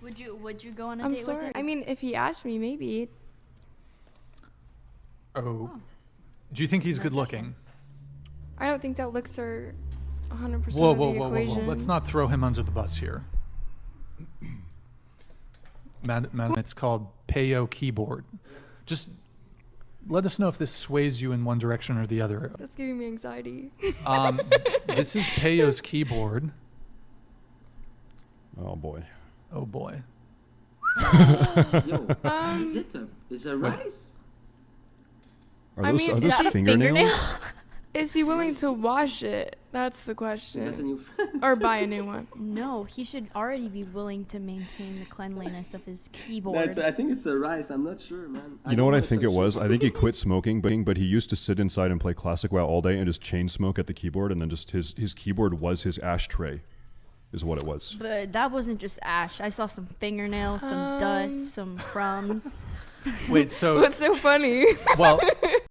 Would you go on a I'm date sorry. with him? I mean, if he asked me, maybe. Oh. Do you think he's good looking? I don't think that looks are 100% Whoa, of whoa, the whoa, whoa, equation. whoa. Let's not throw him under the bus here. It's called Peyo Keyboard. Just let us know if this sways you in one direction or the other. That's giving me anxiety. This is Peyo's keyboard. Oh boy. Oh boy. Yo, is it rice? Are I those, mean, are is those that a fingernails? Is he willing to wash it? That's the That's a question. new friend. Or buy a new one. No, he should already be willing to maintain the cleanliness of his keyboard. I think it's a rice. I'm not sure, man. You know what I think it was? I think he quit smoking, but he used to sit inside and play Classic WoW all day and just chain smoke at the keyboard, and then just his keyboard was his ashtray, is what it was. But that wasn't just ash. I saw some fingernails, some dust, some crumbs. Wait, so What's so funny? well,